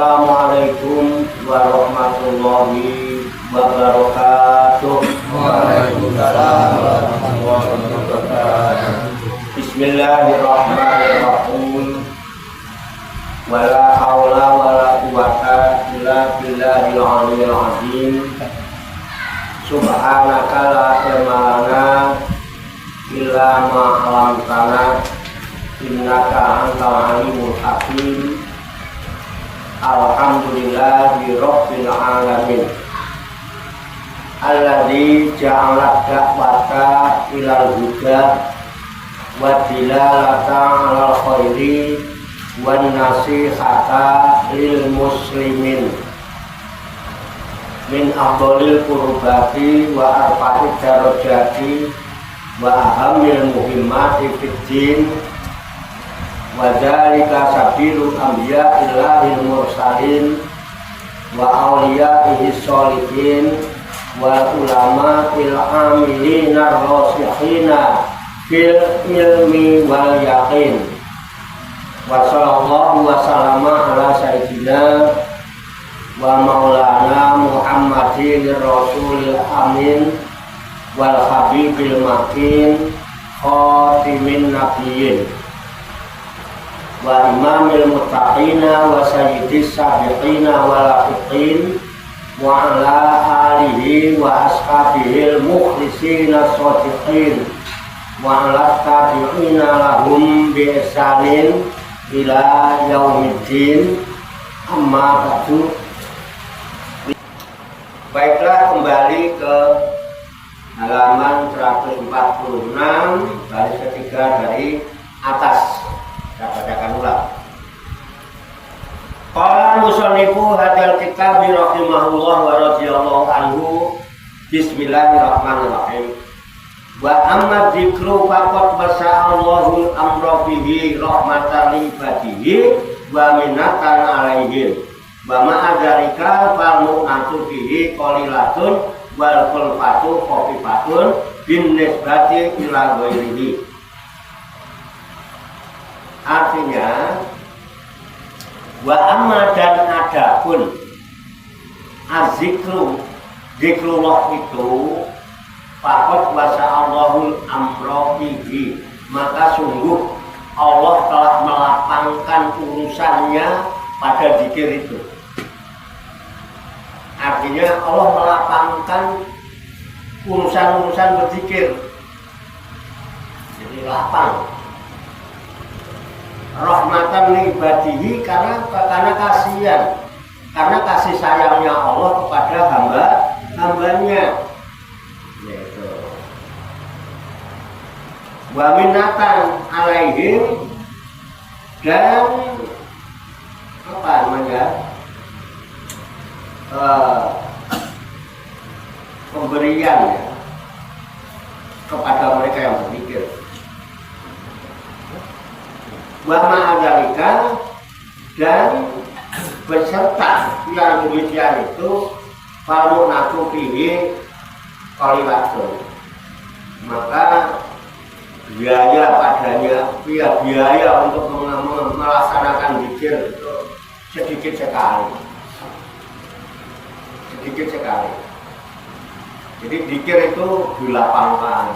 Assalamualaikum warahmatullahi wabarakatuh. Waalaikumsalam warahmatullahi wabarakatuh. Bismillahirrahmanirrahim. Wala haula wala quwata illa billahil aliyyil azim. Subhanaka la ilma lana illa ma 'allamtana innaka antal alimul hakim. Alhamdulillahi rabbil alamin. Alladzi ja'ala da'wata ilal huda wa dilalata 'alal khairi wan nasihata lil muslimin min afdhalil qurbati wa arfa'id darajati wa ahamil muhimmati fid din wa dzalika sabilul anbiya illahil mursalin wa awliya'ihi sholihin wa ulama'il amilina rasihina fil ilmi wal yaqin. Wa sallallahu wa sallama ala sayyidina wa maulana Muhammadin rasulil amin wal habibil makin khatimin nabiyyin wa imamil muttaqina wa sayyidis sabiqina wal lafiqin wa ala alihi wa ashabihil mukhlisina shodiqin wa ala tabi'ina lahum bi ihsanin ila yaumiddin. Amma ba'du. Baiklah, kembali ke halaman 146 baris ketiga dari atas. Saya bacakan ulang. Qala musannifu hadzal kitab rahimahullah wa radhiyallahu anhu. Bismillahirrahmanirrahim. Wa amma dzikru faqad masa'allahu amra bihi rahmatan ibadihi wa minatan alaihim wa ma'adzalika fal mu'natu bihi qalilatun wal kulfatu khafifatun bin nisbati ila ghairihi. Artinya wa amma dan adapun azikru zikrullah itu faqad wasa'allahul amra bihi, maka sungguh Allah telah melapangkan urusannya pada zikir itu. Artinya Allah melapangkan urusan-urusan berzikir, jadi lapang. Rahmatan li ibadihi, karena kasihan, karena kasih sayangnya Allah kepada hambanya. Wa minatan alaihim, dan apa namanya, pemberian ya, kepada mereka yang berzikir. Wa ma'adzalika, dan beserta yang demikian itu fal mu'natu bihi qalilatun, maka biaya padanya, biaya untuk melaksanakan zikir itu sedikit sekali. Jadi zikir itu dilapangkan.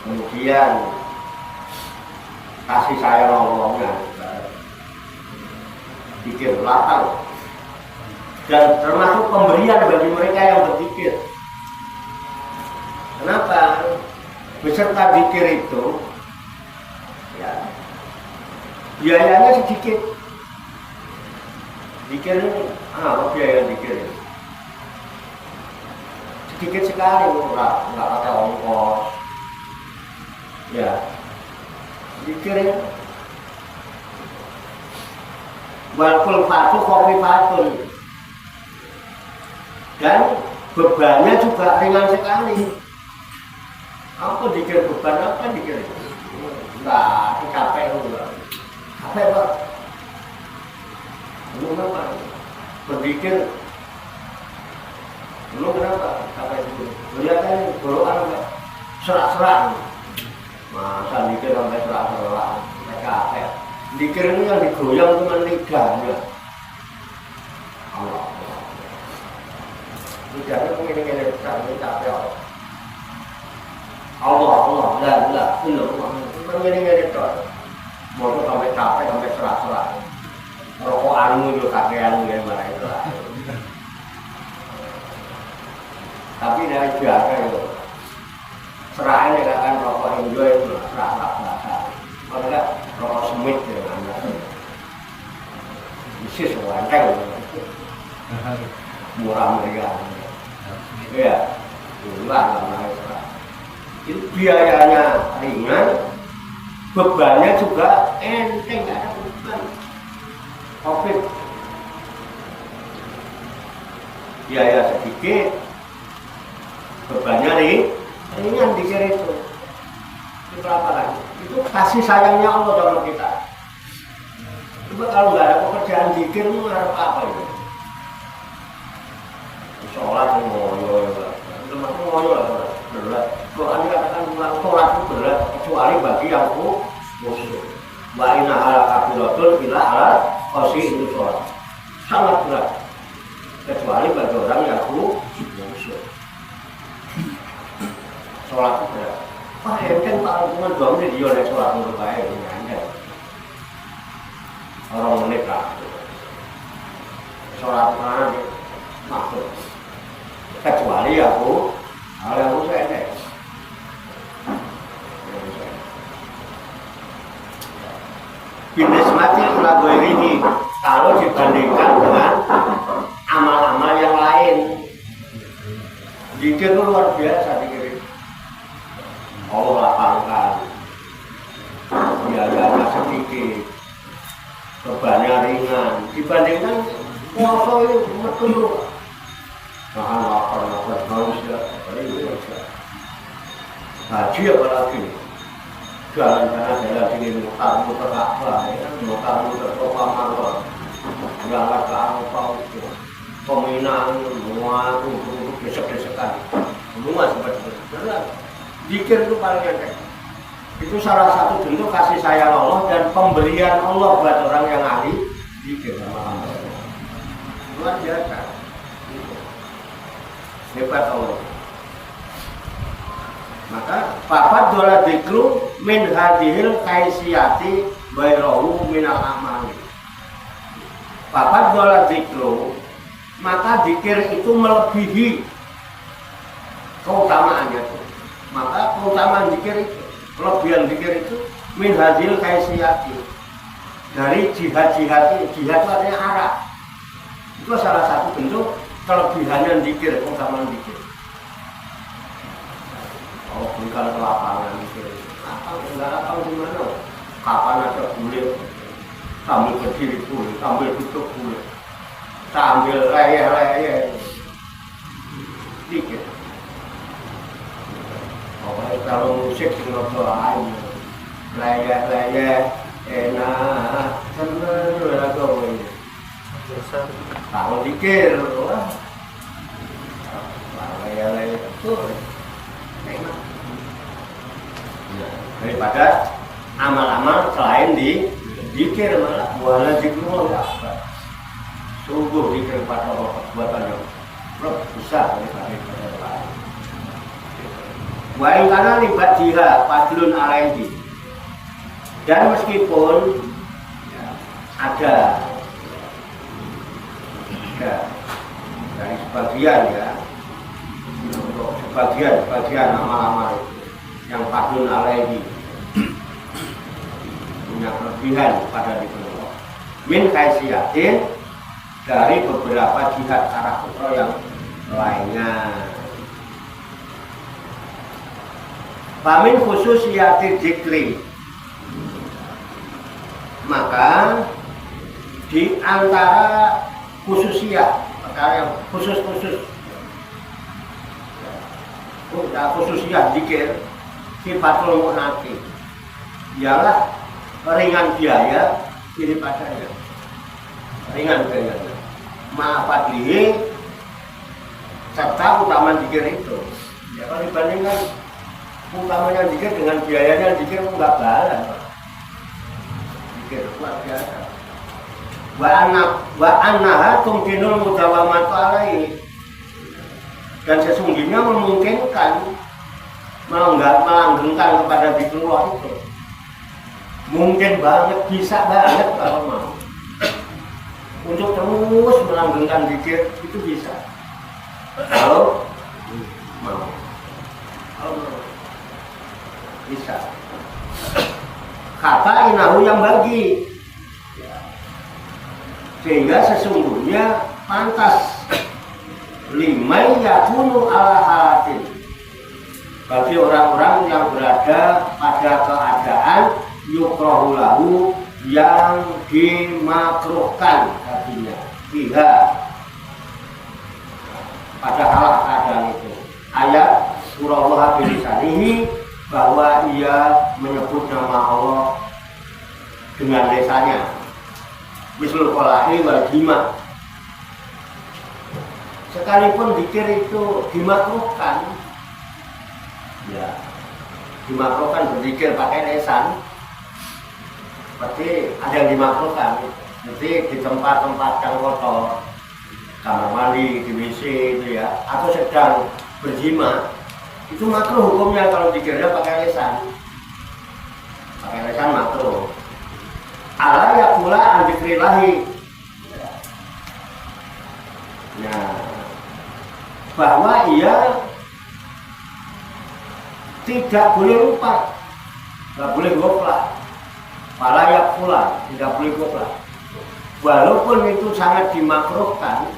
Kemudian kasih sayang Allahnya, zikir lapang, dan termasuk pemberian bagi mereka yang berzikir. Kenapa? Beserta zikir itu ya, biayanya sedikit. Zikir ini, biaya zikir ini sedikit sekali, nggak pakai ongkos. Ya, zikir ini wal kulfatu khafifatun, dan bebannya juga ringan sekali. Aku dikir beban apa dikir? Enggak, capek lu. Capek Pak. Lu kenapa? Berzikir. Lu kenapa? Capek itu. Lihat kan gorokan enggak? Serak-serak. Masa dikir sampai serak-serak, capek. Dikir ini yang digoyang cuma lidahnya. Allah. Lidahnya pengen-pengen capek. Allah, la, pengen-pengen itu. Mau sampai capek, sampai serak-serak. Rokokanmu itu kakean gimana itu lah. Tapi dari biasa itu. Serahnya kan rokok enjoy itu serak-serak biasa. Mereka rokok semit ya anda. Isi sewanteng. Murah meriah. Iya. Itulah namanya serak. Itu biayanya ringan, bebannya juga enteng, nggak ada beban. Covid biaya sedikit, bebannya ringan dikira itu. Itu apa lagi? Itu kasih sayangnya Allah dalam kita. Coba kalau nggak ada pekerjaan zikir, lu harap apa itu? Sholat ngoyo, lah berat. Quran dikatakan sholat itu berat kecuali bagi yang khusyuk. Wa inna ala kabilatul ila ala qasi itu sholat sangat berat kecuali bagi orang yang khusyuk. Sholat itu berat. Wah enteng Pak, cuma 2 menit dia oleh sholat menurut saya ini enteng. Orang menit lah. Sholat mana nih? Maksud kecuali aku hal yang usah enteng. Binismati lagu ini kalau dibandingkan dengan amal-amal yang lain, zikir itu luar biasa dikira. Allah lapangkan, biayanya sedikit, bebannya ringan. Dibandingkan puasa itu betul. Nahan lapar haus ya, haji apalagi. Jalan-jalan ini mutar-mutar Ka'bah, mutar-mutar Sofa Marwah, berangkat ke Arafah, peminang, semua itu desek-desekan, semua seperti itu. Zikir itu paling enteng. Itu salah satu bentuk kasih sayang Allah dan pemberian Allah buat orang yang ahli zikir sama hamba. Luar biasa. Hebat Allah. Maka papat dola dikru min hadhil kaisiyati bairahu minal amali. Papat dola dikru, maka zikir itu melebihi keutamaannya. Maka keutamaan zikir itu, kelebihan zikir itu min hadhil kaisiyati, dari jihad itu artinya arah. Itu salah satu bentuk kelebihannya zikir, keutamaan zikir. Oh, bukan ke lapangan mikir. Lapang di mana? Kapan ada kulit? Sambil berdiri kulit, sambil duduk kulit, sambil leyeh-leyeh. Dikit. Pokoknya kalau musik tinggal doain, leyeh-leyeh, enak, seneng lagu ini. Kalau dikir, wah, leyeh-leyeh tuh. Daripada amal-amal selain di zikir malah wala zikrullah sungguh zikir pada Allah perbuatan yang lebih besar daripada yang lain. Wa in kana libat jiha fadlun alaihi, dan meskipun ada dari sebagian ya, untuk sebagian amal-amal yang fadlun alaihi punya kelebihan pada diri Allah min kaisiyatin, dari beberapa jihad arah ukhra yang lainnya. Famin khususiyati zikri, maka di antara khususiyat, perkara yang khusus-khusus, khususiyat zikir sifatul munaki, ialah ringan biaya kiri padanya, ringan biayanya, ma'afadlihi, serta utama zikir itu. Ya kalau dibandingkan utamanya zikir dengan biayanya zikir enggak balas. berzikir luar biasa. Wa annaha tumkinul mudawamatu alaihi, dan sesungguhnya memungkinkan melanggengkan kepada zikrullah itu. Mungkin banget, bisa banget kalau mau. Untuk terus melanggengkan zikir itu bisa. Kalau mau. Kalau mau. Bisa. Kata inahu yang bagi. Sehingga sesungguhnya pantas limai yakunu ala halatin, bagi orang-orang yang berada pada keadaan yukrahu lahu, yang dimakruhkan artinya biha, pada hal keadaan itu. Ayat surah Allah bilisanihi, bahwa ia menyebut nama Allah dengan lisannya, misal qola'i wal jima. Sekalipun zikir itu dimakruhkan, ya, dimakruhkan berzikir pakai lisan, seperti ada yang dimakruhkan, seperti di tempat-tempat yang kotor, kamar mandi, di WC itu ya, atau sedang berjima, itu makruh hukumnya kalau zikirnya pakai lisan. Pakai lisan makruh. Ala yakula an dzikrillahi. Nah, bahwa ia tidak boleh lupa, tidak boleh goflah. Para yakula, tidak boleh goflah. Walaupun itu sangat dimakruhkan,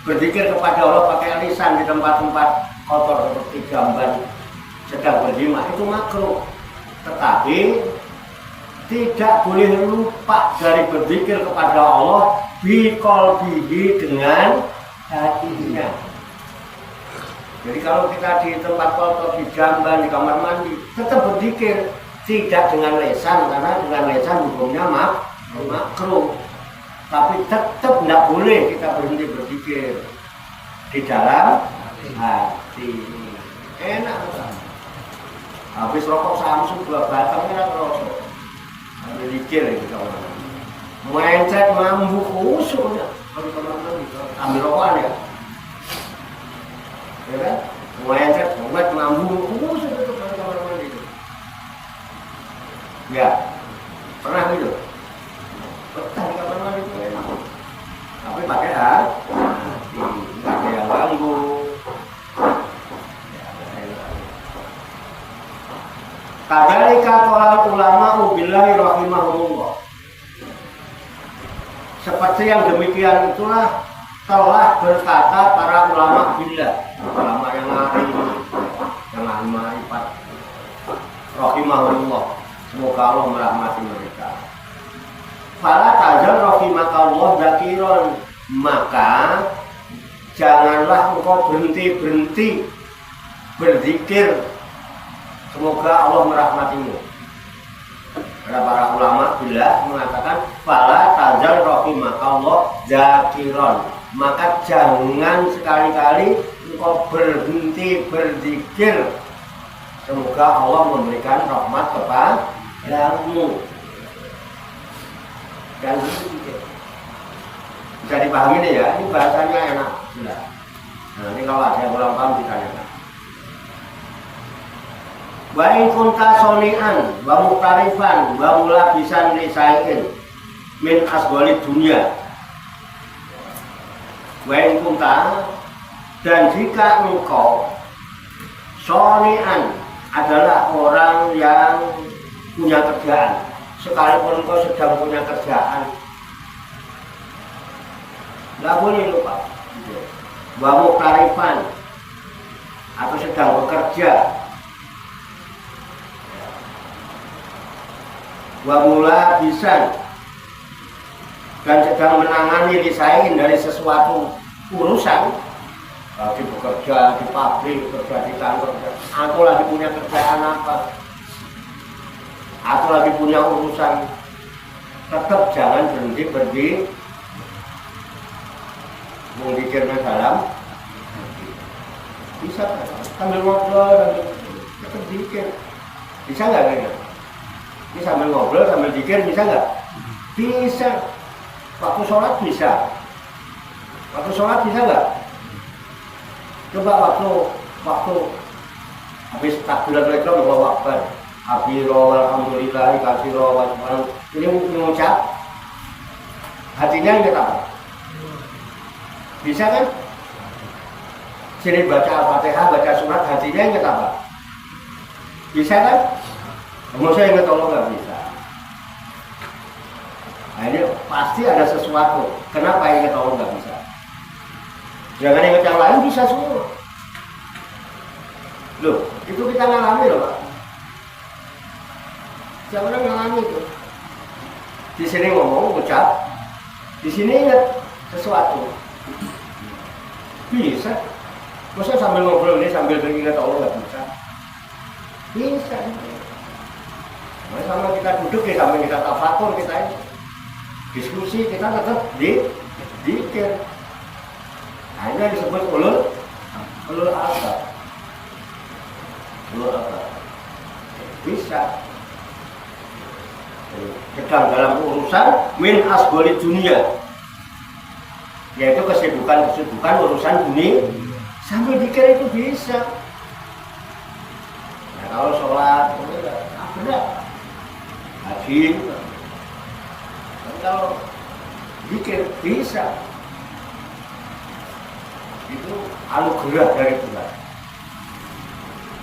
berzikir kepada Allah pakai lisan di tempat-tempat kotor seperti jamban sedang berjima, itu makruh. Tetapi tidak boleh lupa dari berzikir kepada Allah biqalbihi, dengan hatinya. Jadi kalau kita di tempat kotor, di jamban, di kamar mandi, tetap berzikir, tidak dengan lisan, karena dengan lisan hukumnya makruh. Tapi tetap tidak boleh kita berhenti berzikir di dalam hati. Enak kan? Habis rokok Samsung 2 batang enak rokok. Berzikir itu kawan. Mencet mambu khususnya kalau teman-teman ambil rokokan ya. Ya kan? Mencet mambu khusus itu kalau teman-teman itu. Ya, pernah gitu. Betah di kamar mandi itu enak. Tapi pakai hati, nggak ada yang ganggu. Kadzalika qala ulama billahi rahimahumullah. Seperti yang demikian itulah telah berkata para ulama billah, ulama yang ahli ma'rifat rahimahumullah. Semoga Allah merahmati mereka. Fala tazal rahimakallah zakiron, maka janganlah engkau berhenti berzikir, semoga Allah merahmatimu. Karena para ulama bila mengatakan fala tazal rahimakallah zakiron, maka jangan sekali-kali engkau berhenti berzikir, semoga Allah memberikan rahmat kepadamu. Dan bisa dipahami nih ya, ini bahasanya enak sudah. Nah, ini kalau ada yang kurang paham ditanyakan. Wa in kunta soni'an wa muqtarifan wa mulabisan lisai'in min asghalid dunya. Wa in kunta, dan jika engkau soni'an adalah orang yang punya kerjaan, sekalipun engkau sedang punya kerjaan, nggak boleh lupa. Wa muqtarifan, atau sedang bekerja, wa mulabisan, dan sedang menangani lisain dari sesuatu urusan, lagi bekerja di pabrik, bekerja di kantor, aku lagi punya kerjaan apa, aku lagi punya urusan, tetap jangan berhenti mendzikirnya dalam bisa kan? Sambil ngobrol, tetap zikir, bisa nggak kayaknya? Ini sambil ngobrol, sambil zikir bisa nggak? Bisa. Waktu sholat bisa. Waktu sholat bisa nggak? Coba waktu habis takbiratul ihram Allahu Akbar. Habiro alhamdulillah kasiro wa subhan. Ini mengucap hatinya ingat apa? Bisa kan? Sini baca Al-Fatihah, baca surat, hatinya ingat apa? Bisa kan? Maksudnya ingat Allah nggak bisa. Nah ini pasti ada sesuatu. Kenapa ingat Allah nggak bisa? Jangan ingat yang lain bisa semua. Loh, itu kita ngalami loh Pak. Siapa yang ngalami itu? Di sini ngomong, ucap, di sini ingat sesuatu. Bisa. Masa sambil ngobrol ini sambil ingat Allah nggak bisa? Bisa. Nah, sama kita duduk ya sambil kita tafakur kita ini. Diskusi kita tetap dikir. Nah, ini disebut ulul albab. Ulul albab. Bisa. Sedang dalam urusan min asgoli dunia, yaitu kesibukan urusan dunia sambil dikir itu bisa. Nah, kalau sholat benar haji, kalau dikir bisa, itu anugerah dari Tuhan.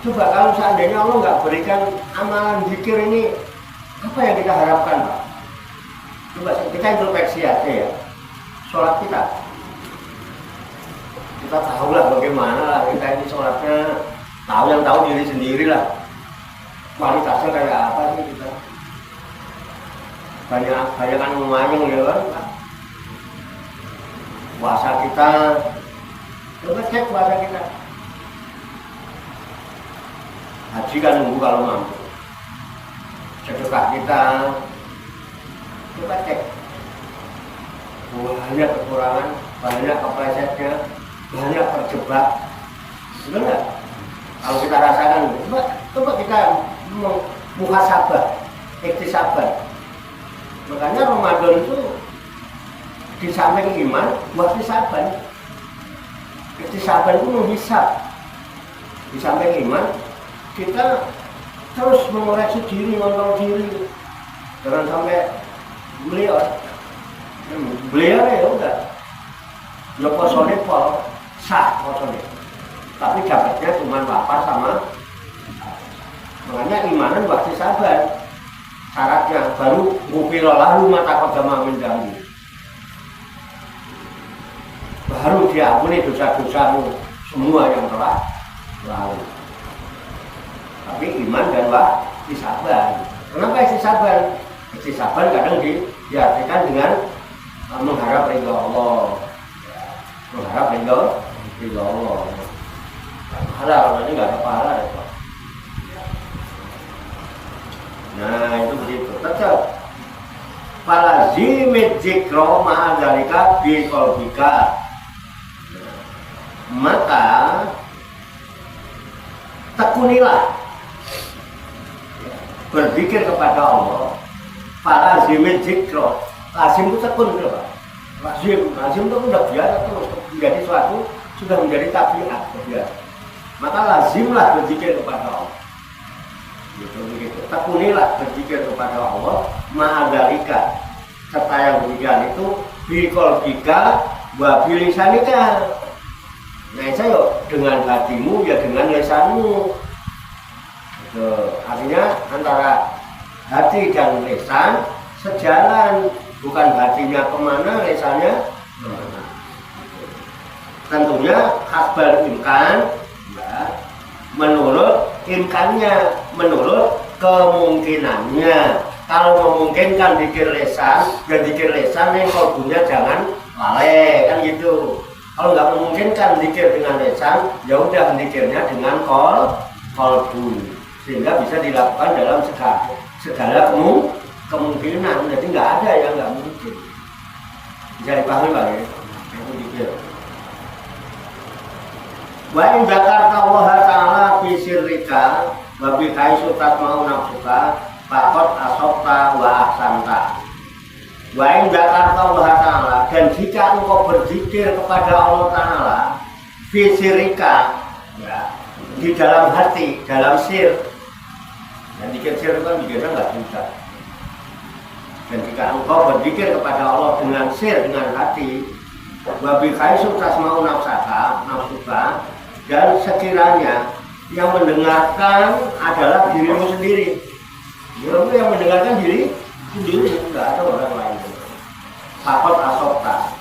Coba kalau seandainya Allah nggak berikan amalan zikir ini, apa yang kita harapkan, Pak? Coba kita introspeksi aja ya. Sholat kita tahulah bagaimana lah kita ini sholatnya, tahu diri sendiri lah. Kualitasnya kayak apa sih kita? Banyak kan ngomong ya kan? Puasa kita, coba cek puasa kita. Haji kan nunggu kalau mampu. Sedekah kita, coba cek. Banyak kekurangan, banyak keplesetnya, banyak terjebak. Benar nggak? Kalau kita rasakan, coba kita muhasabah, iktisabah. Makanya Ramadan itu di samping iman, iktisabah. Iktisabah itu menghisab. Di samping iman, kita terus mengoreksi diri, mengontrol diri. Jangan sampai beliau ya udah. Ya posone pol sah posone. Tapi dapatnya cuma lapar sama. Makanya imanan waktu sabar. Syaratnya baru mufirolah lu mata kodama menjadi. Baru diampuni dosa-dosamu semua yang telah lalu. Tapi iman dan ihtisaban. Kenapa ihtisaban? Ihtisaban kadang diartikan dengan mengharap ridho Allah. Mengharap ridho Allah. Halal, ini nggak ada pahala ya Pak. Nah itu begitu. Tetap falazimid dzikra ma'adzalika bi qalbika. Maka tekunilah berzikir kepada Allah. Falazimid dzikra. Lazim itu tekun gitu Pak. Lazim itu sudah biasa terus menjadi suatu, sudah menjadi tabiat biasa. Maka lazimlah berzikir kepada Allah. Begitu. Tekunilah berzikir kepada Allah ma'adzalika, serta yang demikian itu biqalbika wa bilisanika. Nah saya dengan hatimu ya dengan lisanmu. Itu artinya antara hati dan lisan sejalan, bukan hatinya kemana lisannya kemana. Tentunya hasbal imkan ya, menurut imkannya, menurut kemungkinannya. Kalau memungkinkan dikir lesan, ya dikir lesan yang kolbunya jangan lalai kan gitu. Kalau nggak memungkinkan dikir dengan lesan, ya udah dikirnya dengan kolbu, sehingga bisa dilakukan dalam segala kemungkinan. Jadi nggak ada yang nggak mungkin. Bisa dipahami Pak ya? Itu dikir. Wa in zakarta Allah ta'ala fi sirrika wa bi haitsu tatma'u nafsuka fakot asopta wa ahsanta. Wa in dzakarta Allah Ta'ala, dan jika engkau berzikir kepada Allah Ta'ala fi sirika, ya, di dalam hati, dalam sir. Dan dikir sir itu kan dikirnya nggak susah. Dan jika engkau berzikir kepada Allah dengan sir, dengan hati, wa bi khaisu tasma'u nafsaka, dan sekiranya yang mendengarkan adalah dirimu sendiri. Dirimu yang mendengarkan diri sendiri, tidak ada orang lain. Fakot asopta,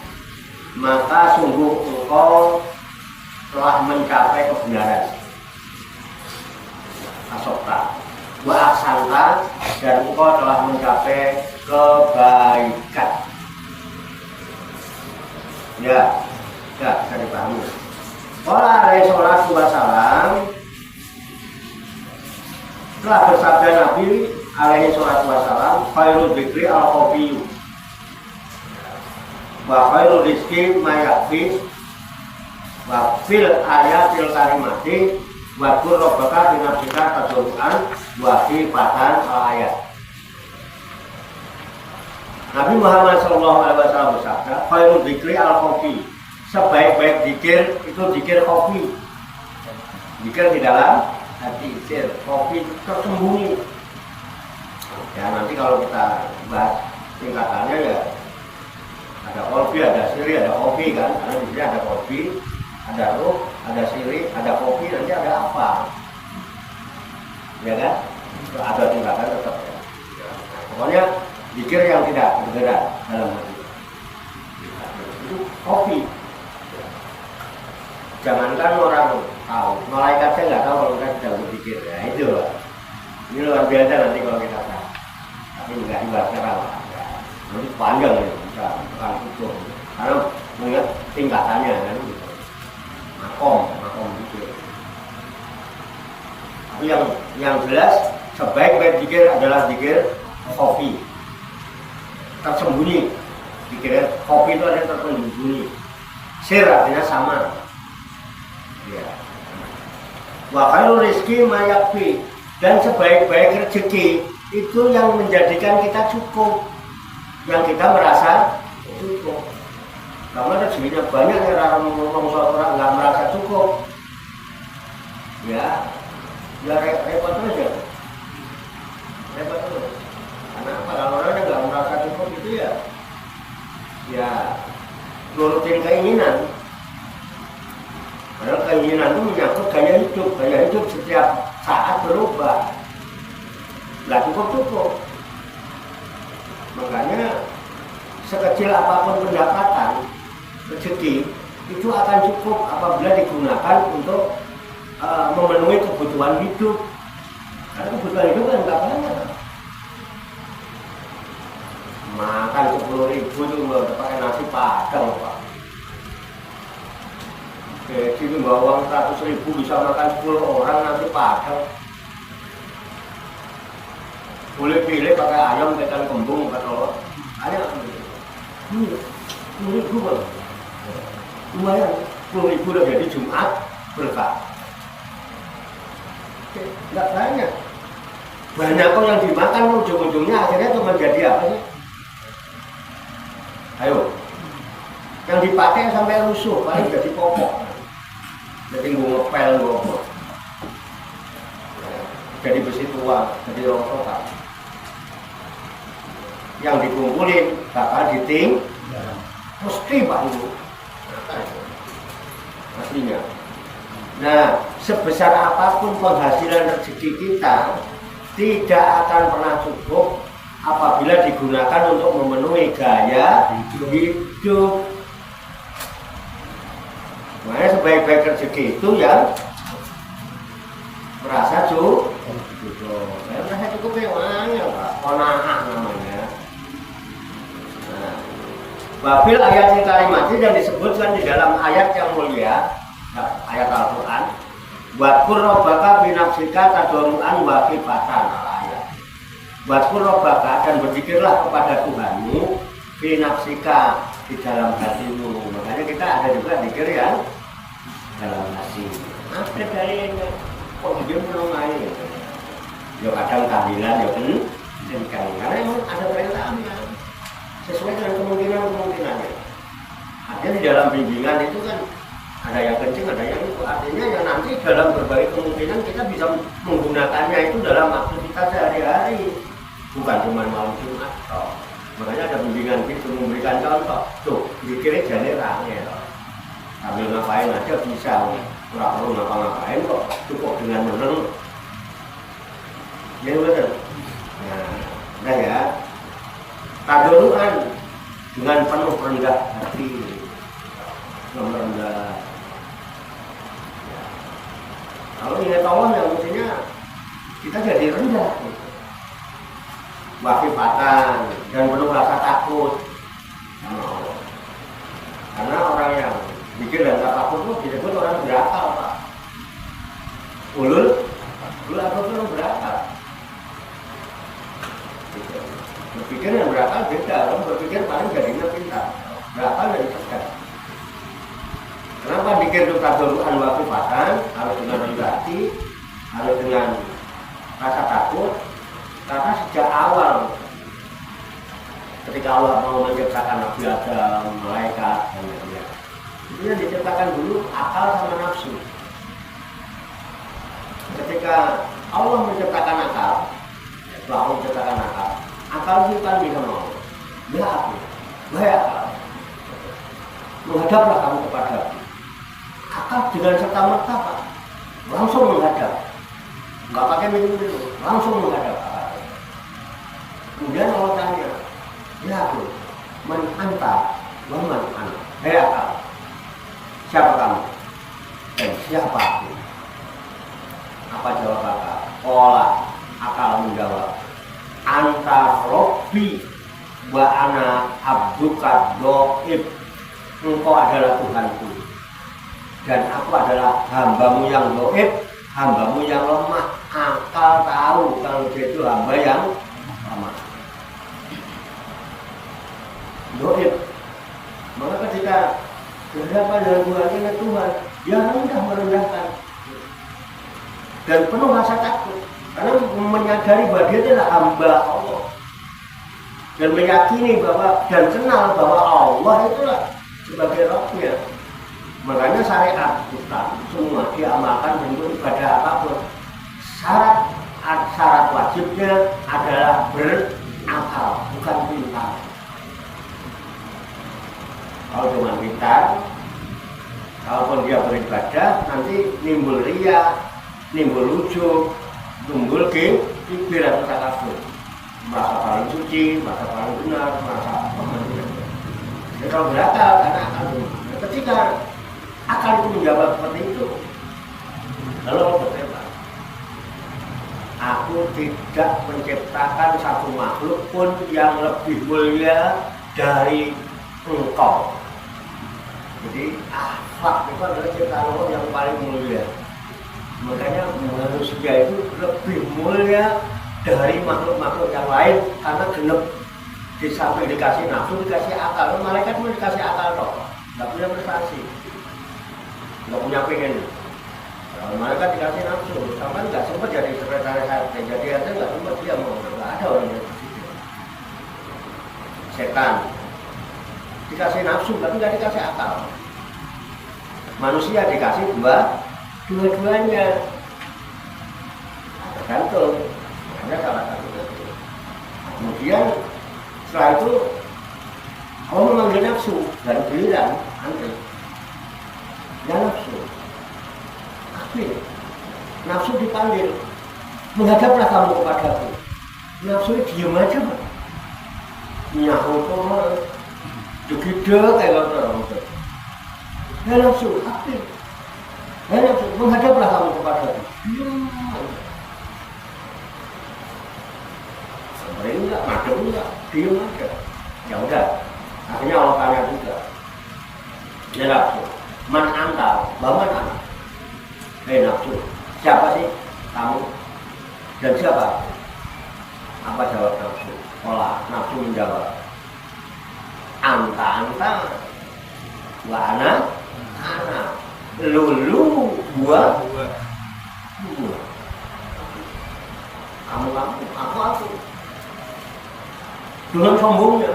maka sungguh engkau telah mencapai kebenaran. Asopta, wa ahsanta, dan engkau telah mencapai kebaikan. Ya, bisa dipahami. Qala alaihi salatu wassalam, telah bersabda Nabi alaihi salatu wassalam, khairul dzikri al-khafiyyu wa khairul rizqi ma yakfi wa fil ayatil karimati wa qur rabbaka bi nafsika tadarruan wa khifatan ayat. Nabi Muhammad SAW bersabda, khairul dzikri al-khafiyyu, sebaik-baik zikir itu zikir khafi. Zikir di dalam hati, zikir khafi tersembunyi. Ya nanti kalau kita bahas tingkatannya ya ada khafi, ada siri, ada khafi kan. Karena di sini ada khafi, ada ruh, ada siri, ada khafi, nanti ada apa? Ya kan? Ada tingkatan tetap ya. Pokoknya zikir yang tidak bergerak dalam hati. Itu khafi. Jangankan orang tahu, malaikat saja nggak tahu kalau kita sedang berzikir. Ya itu lah. Ini luar biasa nanti kalau kita tahu. Tapi nggak dibahas sekarang lah. Ya. Nanti panjang ya, bisa bukan utuh. Karena mengingat tingkatannya kan. Makom zikir. Tapi yang jelas sebaik-baik zikir adalah zikir khafi, tersembunyi. Zikir khafi itu ada tersembunyi. Sir artinya sama. Ya. Wa khairul rizqi ma yakfi, dan sebaik-baik rezeki itu yang menjadikan kita cukup, yang kita merasa cukup. Karena rezekinya banyak ya, orang nggak merasa cukup. Ya repot aja. Repot terus. Karena apa? Kalau orang yang nggak merasa cukup itu ya nurutin keinginan. Padahal keinginan itu menyangkut gaya hidup. Gaya hidup setiap saat berubah. Nggak cukup. Makanya sekecil apapun pendapatan, rezeki itu akan cukup apabila digunakan untuk memenuhi kebutuhan hidup. Karena kebutuhan hidup kan nggak banyak. Makan 10.000 itu nggak pakai nasi padang, Pak. Jadi bawa uang 100.000 bisa makan 10 orang nasi padang. Boleh pilih pakai ayam, ikan kembung, pakai telur. Ayam, 10.000 Bang. Lumayan, 10.000 udah jadi Jumat berkah. Nggak banyak. Banyak kok yang dimakan, ujung-ujungnya akhirnya cuma jadi apa sih? Ayo, yang dipakai sampai rusuh, paling jadi popok. Jadi ngepel, jadi besi tua, jadi rongsokan. Yang dikumpulin bakal diting, mesti Pak Ibu, aslinya. Nah, sebesar apapun penghasilan rezeki kita tidak akan pernah cukup apabila digunakan untuk memenuhi gaya hidup. Makanya sebaik-baik rezeki itu yang merasa cukup. Saya merasa cukup yang mana, Pak? Qanaah namanya. Nah, wabil ayat yang kalimati dan disebutkan di dalam ayat yang mulia, ayat Al-Quran. Wadkur rabbaka binafsika tadarruan wa khifatan. Wadkur rabbaka, dan berzikirlah kepada Tuhanmu binafsika, di dalam hatimu. Makanya kita ada juga zikir yang dalam hati. Apa dari ini? Kok dia belum main? ya kadang tahlilan ya kencang, karena memang ada perintahnya sesuai dengan kemungkinannya. Artinya di dalam bimbingan itu kan ada yang kencing, ada yang itu. Artinya yang nanti dalam berbagai kemungkinan kita bisa menggunakannya itu dalam aktivitas sehari-hari, bukan cuma malam Jumat. Makanya ada bimbingan itu memberikan contoh. Tuh, dikira jane rangel. Sambil ngapain aja bisa, nggak perlu ngapa-ngapain kok, cukup dengan meneng. Ya betul. Nah ya, tadoruan dengan penuh rendah hati, merendah. Ya. Kalau ingat Allah ya mestinya kita jadi rendah. Wafifatan dan penuh rasa takut. Karena orang yang bikin dan tak takut itu disebut orang berakal, Pak. Ulul atau orang berakal. Berpikir yang berakal beda, orang berpikir paling jadinya pintar, berakal dari cerdas. Kenapa dikir itu tadoruan wafifatan, harus dengan rendah hati, harus dengan rasa takut? Karena sejak awal ketika Allah mau menciptakan Nabi Adam, malaikat dan lain-lain, itu yang diciptakan dulu akal sama nafsu. Ketika Allah menciptakan akal, akal itu kan bisa mau, ya aku, ya akal, menghadaplah kamu kepada aku. Akal dengan serta merta Pak, langsung menghadap, nggak pakai minum-minum, langsung menghadap. Kemudian Allah tanya, ya aku, man anta, wa man ana. Hei akal, siapa kamu? Dan siapa aku? Apa jawab akal? Akal menjawab, anta robbi wa ana abduka doib. Engkau adalah Tuhanku dan aku adalah hambamu yang doib, hambamu yang lemah. Akal tahu kalau dia itu hamba yang lemah. Doib. Maka ketika berhadapan dengan Tuhan, dia rendah merendahkan dan penuh rasa takut karena menyadari bahwa dia adalah hamba Allah dan meyakini bahwa dan kenal bahwa Allah itulah sebagai Rabb-nya. Makanya syariat Islam semua diamalkan bentuk ibadah apapun, syarat wajibnya adalah berakal, bukan pintar. Kalau cuma pintar, kalaupun dia beribadah, nanti nimbul riya, nimbul ujub, nimbul kibir atau takabur, merasa paling suci, merasa paling benar, merasa pemenang. Jadi kalau berakal, karena akal itu. Ketika akal itu menjawab seperti itu, lalu berkata, aku tidak menciptakan satu makhluk pun yang lebih mulia dari engkau. Jadi akhlak itu adalah ciptaan Allah yang paling mulia. Makanya manusia itu lebih mulia dari makhluk-makhluk yang lain karena genep di samping dikasih nafsu, dikasih akal. Malaikat cuma dikasih akal toh, nggak punya prestasi, nggak punya pengen. Kalau malaikat dikasih nafsu, sampai nggak sempat jadi sekretaris RT, jadi RT nggak sempat dia mau, nggak ada orang yang begitu. Setan dikasih nafsu, tapi nggak dikasih akal. Manusia dikasih dua-duanya. Tergantung, hanya salah satu. Kemudian setelah itu Allah memanggil nafsu dan bilang, antri, ya nafsu, akhir, nafsu dipanggil, menghadaplah kamu kepadaku. Nafsu diam aja, Pak. Nyahu gede kayak orang itu. Ya nafsu, aktif. Ya nafsu, menghadaplah kamu kepada aku. Sampai enggak, madem enggak, diam aja. Ya udah, akhirnya Allah tanya juga. Ya nafsu, man anta, baman anak. Hei nafsu, siapa sih kamu? Dan siapa? Apa jawab nafsu? Nafsu menjawab, anta wa ana lulu gua kamu, aku. Dengan sombongnya,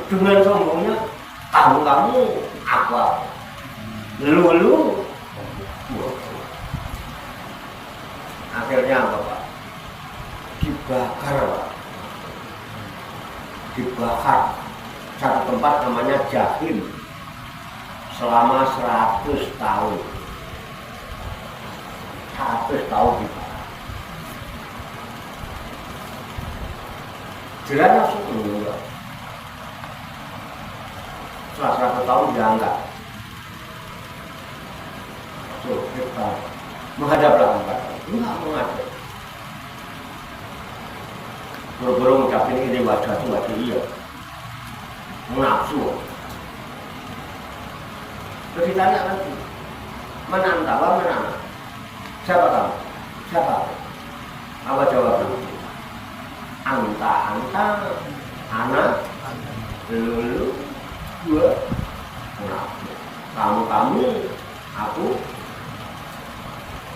dengan sombongnya, kamu, aku. Lu. Akhirnya apa Pak? Dibakar Pak. Dibakar. Satu tempat namanya Jahim selama 100 tahun. 100 tahun dibakar. Jelas nafsu enggak. Setelah 100 tahun diangkat. Tuh, kita menghadaplah empat. Enggak menghadap. Buru-buru mengucapkan ini wajah itu wajah iya. Nafsu. Terus ditanya lagi. Menantau, menantau. Siapa kamu? Siapa? Apa jawabannya? Anta, anak, lu, gua, kamu, aku.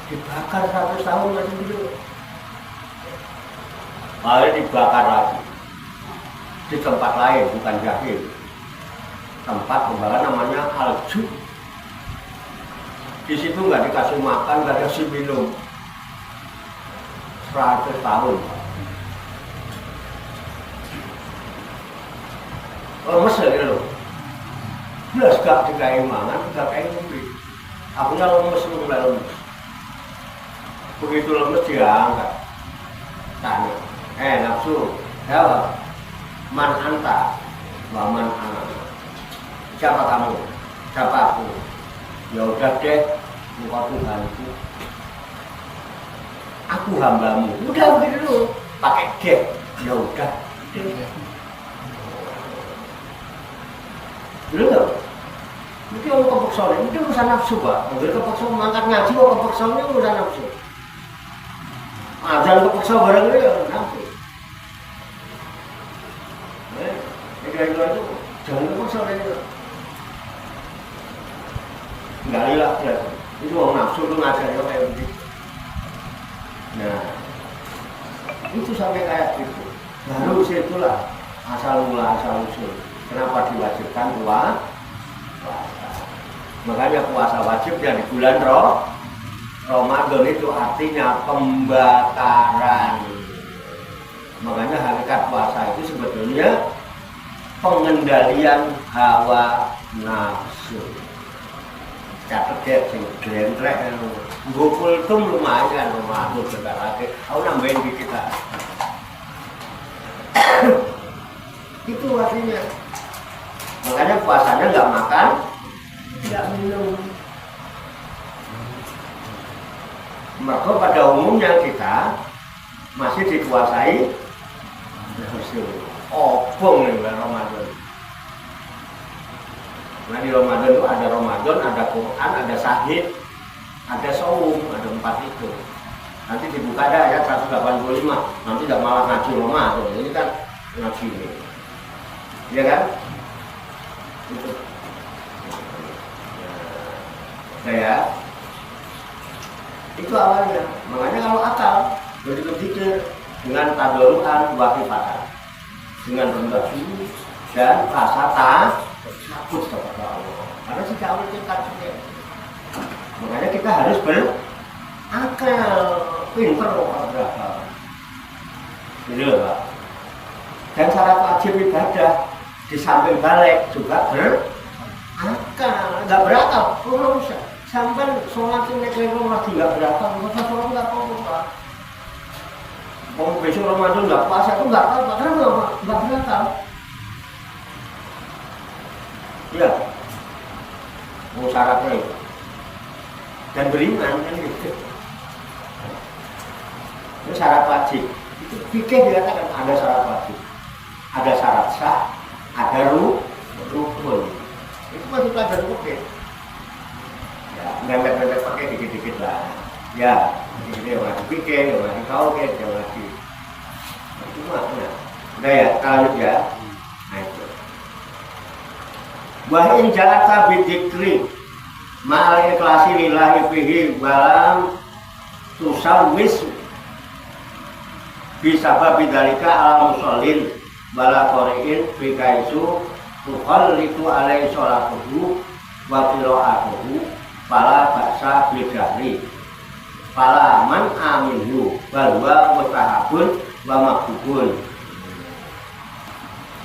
Dibakar 100 tahun masih hidup. Lalu dibakar lagi di tempat lain, bukan Jahim. Tempat pembakaran namanya Al-Jub. Di situ nggak dikasih makan, nggak dikasih minum. 100 tahun. Lemes lagi loh. Belas gak dikai mangan, gak kai ngombe. Akunya lemes, mulai lemes. Begitu lemes diangkat. Tanya, nafsu, jawab. Man anta, wa man ana. Siapa kamu? Siapa aku? Ya udah deh, muka Tuhanku. Aku hambamu. Udah begitu dulu. Pakai deh. Ya udah. Dulu nggak? Mungkin orang kepeksa ini, mungkin urusan nafsu Pak. Mungkin kepeksa mengangkat ngaji, orang kepeksa ini urusan nafsu. Jangan kepeksa barang ini ya nafsu. Kira-kira itu jangan kepeksa ini. Enggak ilah ya. Itu orang nafsu itu ngajarnya kayak begitu. Nah, itu sampai kayak gitu. Baru situlah asal mula asal usul. Kenapa diwajibkan puasa? Makanya puasa wajib yang di bulan Ramadan itu artinya pembakaran. Makanya hakikat puasa itu sebetulnya pengendalian hawa nafsu. Catat deh, sing glendrek, gokul itu lumayan, Ramadan sebentar lagi. Aku nambahin di kita. Itu artinya. Makanya puasanya nggak makan, nggak minum. Maka pada umumnya kita masih dikuasai nafsu. Obong nih bulan Ramadan. Nah di Ramadan itu ada Ramadan, ada Quran, ada Syahid, ada Saum, ada 4 itu. Nanti dibuka ada ayat 185. Nanti tidak malah ngaji Ramadan. Ini kan ngaji ini, iya kan? Itu. Saya itu awalnya. Makanya kalau akal berpikir dengan tadarukan wakifatan, dengan rendah diri dan rasa takut kepada Allah. Karena sejak awal kita takutnya. Makanya kita harus berakal, pinter berapa. Ini loh Pak. Dan syarat wajib ibadah di samping balik juga berakal, nggak berakal, kurang usah. Sampai sholat ini keliru lagi nggak berakal, masa sholat nggak apa-apa. Mau besok Ramadan nggak puasa itu nggak apa-apa, karena nggak berakal. Ya, mau syaratnya itu. Dan beriman kan gitu. Itu syarat wajib. Itu fikih dikatakan ada syarat wajib, ada syarat sah, ada rukun. Itu masih pelajaran fikih. Ya, nempel-nempel pakai dikit-dikit lah. Ya, ini yang wajib fikih, yang wajib tauhid, yang wajib. Itu makna. Udah ya, lanjut ya. Nah itu. Wa in jalata bidzikri ma'al ikhlasi lillahi fihi walam tusawwis bisa babidalika ala musallin bala qori'in bikaisu tukhallitu alaihi sholatuhu wa qira'atuhu fala ba'sa bidahri fala man aminhu balwa mustahabun wa makbubun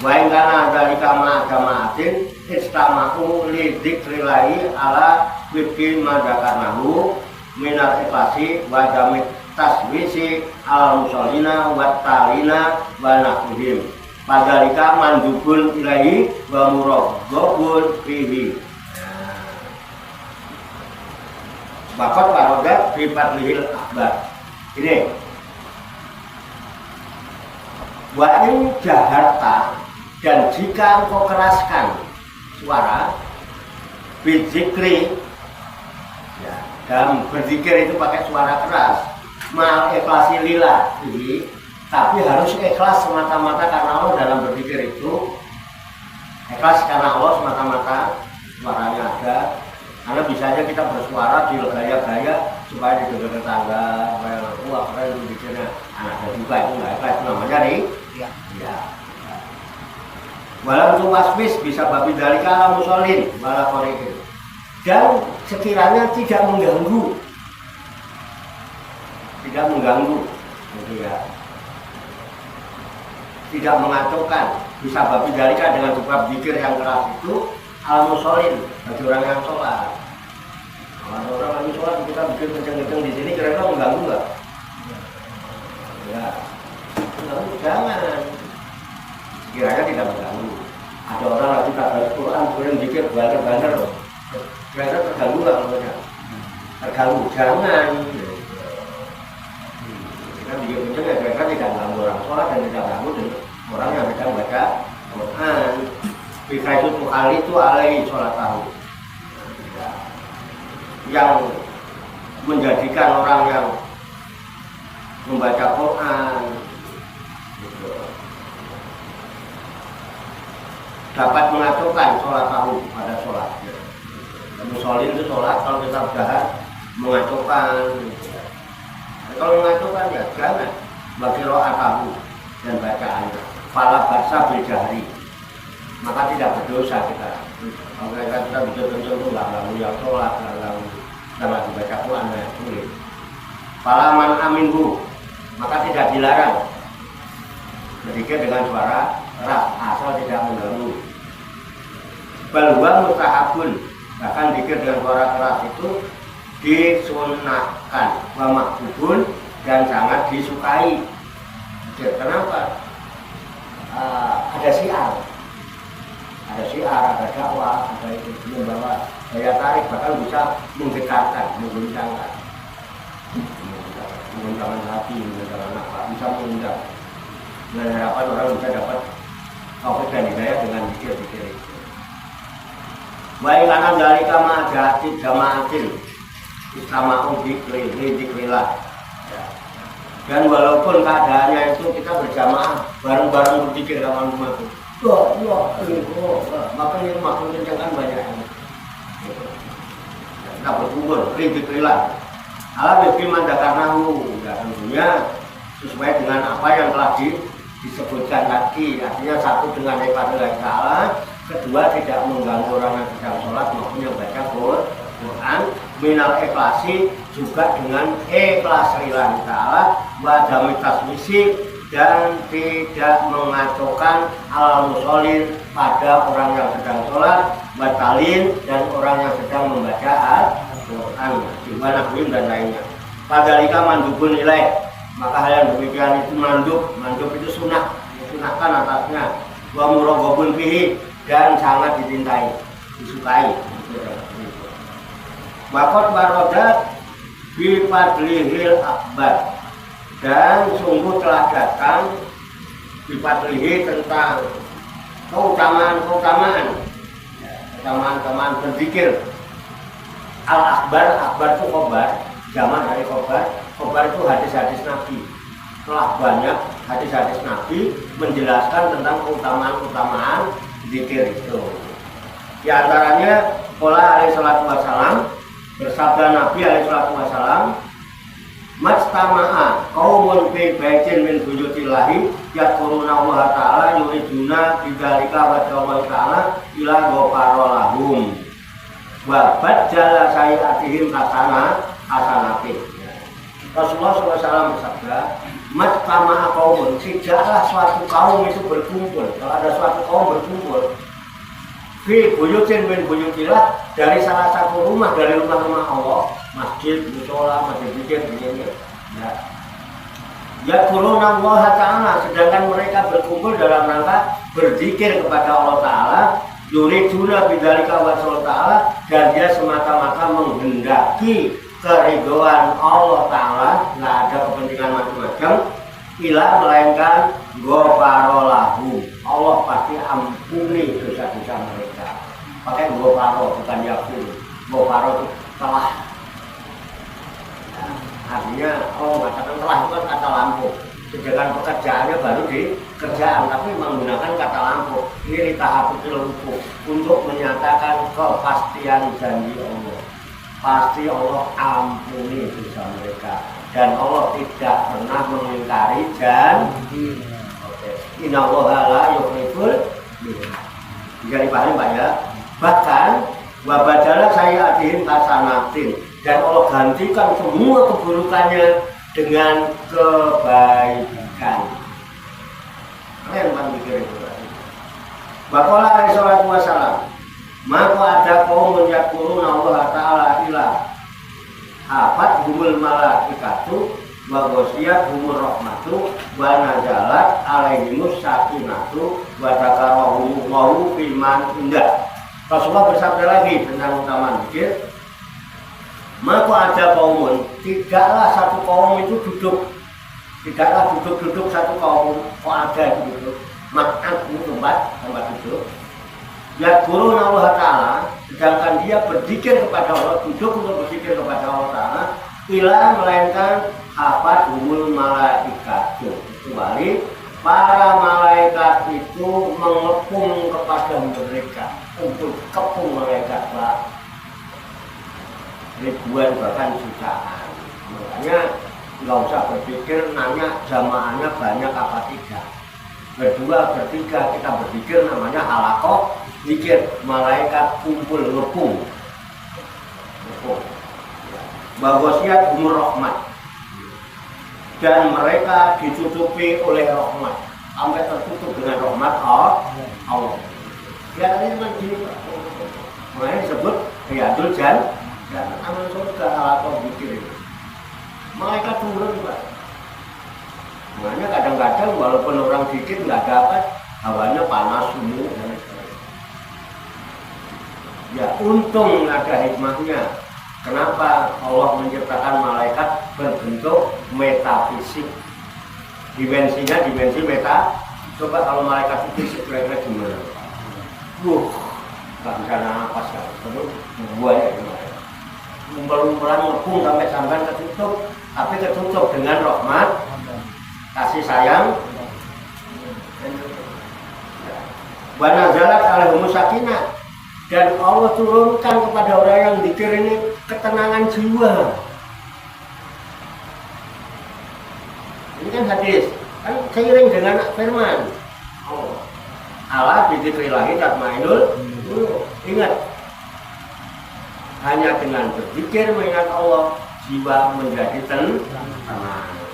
wa ingkana dalika ma'agama'atin istama'u li dzikrillahi ala wibkin madakarnahu minar ikhlasi wa damit taswisi al musallina wa talina wa naqhim padalika mandubun ilahi wa muraghhabun fihi bakat waroda fi fadlihil akbar ini wa in jaharta dan jika engkau keraskan suara bizikri ya, dalam berzikir itu pakai suara keras mal ikhlasi lillah ini tapi harus ikhlas semata-mata karena Allah dalam berzikir itu ikhlas karena Allah semata-mata suaranya ada karena bisa aja kita bersuara di gaya-gaya supaya didengar tetangga supaya wah keren berzikirnya anaknya juga itu nggak ikhlas itu namanya nih ya walau itu waswis bisa babi dari kala musallin wala qori'in dan sekiranya tidak mengganggu gitu ya tidak mengacaukan bisa babi dari dengan sebab zikir yang keras itu al musallin bagi orang yang sholat kalau orang lagi sholat kita bikin kenceng-kenceng di sini kira-kira mengganggu nggak? Ya jangan kiranya tidak mengganggu ada orang lagi baca Quran kemudian zikir banter-banter loh kira-kira terganggu nggak kalau terganggu jangan kita bikin kenceng ya kira-kira tidak mengganggu orang sholat dan tidak mengganggu orang yang sedang baca Quran bikaitu kali itu alaihi sholatahu yang menjadikan orang yang membaca Quran dapat mengacaukan sholat tahu pada sholatnya. Musholin itu sholat kalau kita udahan mengacaukan. Kalau mengacaukan ya jangan bagi ro'a tahu dan bacaannya. Fala bahasa bidahri maka tidak berdosa kita. Kalau kita betul-betul itu nggak lalu yang sholat, nggak lalu sama dibaca Quran ya sulit. Fala man aminhu maka tidak dilarang berzikir dengan suara keras asal tidak mengganggu. Balwa mustahabun bahkan zikir dengan suara keras itu disunahkan wa makbubun dan sangat disukai. Kenapa? Ada syiar, ada dakwah, ada itu membawa daya tarik bahkan bisa menggetarkan, mengguncangkan hati, mengguncangkan apa, bisa mengundang. Dengan harapan orang bisa dapat taufik dan hidayah dengan zikir-zikir itu. Baik kanan dari kama jati jamaatin istama'u dzikrillah. Dan walaupun keadaannya itu kita berjamaah bareng-bareng berzikir kawan rumah itu. Makanya makin kencang banyak. Kita berkumpul dzikrillah. Ala bagaimana dakarnahu ya tentunya sesuai dengan apa yang telah disebutkan tadi, artinya satu dengan ibadah ta'ala, kedua tidak mengganggu orang yang sedang sholat maupun yang baca Quran, minal ikhlasi juga dengan ikhlas lillahi ta'ala wa damit tasmisi dan tidak mengacaukan al musholin pada orang yang sedang sholat, batalin dan orang yang sedang membaca Al-Quran, dimana dan lainnya. Padalika mandubun ilaih maka hal yang demikian itu mandub itu sunah, disunahkan atasnya wa muraghhabun fihi dan sangat dicintai, disukai. Waqad warodat bi fadlihil akbar dan sungguh telah datang bi fadlihi tentang keutamaan berzikir al-akbar itu khobar, zaman dari khobar itu hadis-hadis Nabi. Telah banyak hadis-hadis Nabi menjelaskan tentang keutamaan zikir itu. Di antaranya qala alaihi salatu wasalam, bersabda Nabi alaihi salatu wasalam, Mastama'a qaumun fi baitin min buyutillahi yadkuruna Allah ta'ala yuriduna bidzalika wa ta'ala ila ghafara lahum wa baddala sayiatihim hasanati. Rasulullah SAW bersabda, Mastama'a qaumun, tidaklah suatu kaum itu berkumpul. Kalau ada suatu kaum berkumpul fi buyutin min buyutillah, dari salah satu rumah dari rumah-rumah Allah, masjid, mushola, masjid zikir, begini. Ya quluna Allah Ta'ala, sedangkan mereka berkumpul dalam rangka berzikir kepada Allah Ta'ala, yuriduna bidzalika wajha Ta'ala, dan dia semata-mata menghendaki keridhaan Allah Ta'ala, nggak ada kepentingan macam-macam, ila melainkan ghafara lahum, Allah pasti ampuni dosa-dosa mereka. Pakai ghafara, bukan yakin. Ghafara itu telah. Nah, artinya Allah mengatakan telah itu kan kata lampu. Sedangkan pekerjaannya baru di kerjaan, tapi menggunakan kata lampu. Ini tahabutul hukum untuk menyatakan kepastian janji Allah. Pasti Allah ampuni dosa mereka. Dan Allah tidak pernah mengingkari janji. Inna Allaha la yukhliful mi'ad. Bisa dipahami Pak ya? Bahkan wabadalah sayiatihim hasanatin, dan Allah gantikan semua keburukannya dengan kebaikan. Kalian Pak mikir itu. Waqala alaihi salatu wassalam, maka ada kaum yadkuruna Allah Ta'ala ila afat humul malaikatu wa ghosiyat humur rahmatu wa nazalat alaihimus sakinatu wa takarahumullahu filman indah. Rasulullah bersabda lagi tentang utamaan zikir, maka ada kaumun, tidaklah satu kaum itu duduk, tidaklah duduk satu kaum, kok ada itu duduk, makan itu tempat duduk. Ya guru Allah Ta'ala, sedangkan dia berzikir kepada Allah, duduk untuk berzikir kepada Allah Ta'ala, ila melainkan apa humul malaikat, kecuali para malaikat itu mengepung kepada mereka, untuk kepung malaikat Pak, ribuan bahkan jutaan. Makanya nggak usah berpikir nanya jamaahnya banyak apa tidak, berdua bertiga kita berzikir namanya halaqah zikir, malaikat kumpul ngepung. Bahwasiat umur rahmat, dan mereka ditutupi oleh rahmat, sampai tertutup dengan rahmat Allah. Ya ini kan gini Pak. Makanya disebut riyadul jannah, dan amal surga halaqah zikir. Malaikat turun Pak. Makanya kadang-kadang walaupun orang dikit nggak dapat, hawanya panas semua. Ya untung ada hikmahnya. Kenapa Allah menciptakan malaikat berbentuk metafisik? Dimensinya dimensi meta. Coba kalau malaikat fisik kira-kira gimana? Gak bisa napas ya. Terus buahnya gimana? Ngumpul-ngumpulan ngepung sampai ketutup, tapi ketutup dengan rahmat, kasih sayang. Wa nazalat alaihimus sakinah, dan Allah turunkan kepada orang yang zikir ini ketenangan jiwa. Ini kan hadis, kan seiring dengan firman Allah. Allah bidzikrillahi tatmainnul qulub. Ingat, hanya dengan berzikir mengingat Allah, jiwa menjadi tenang.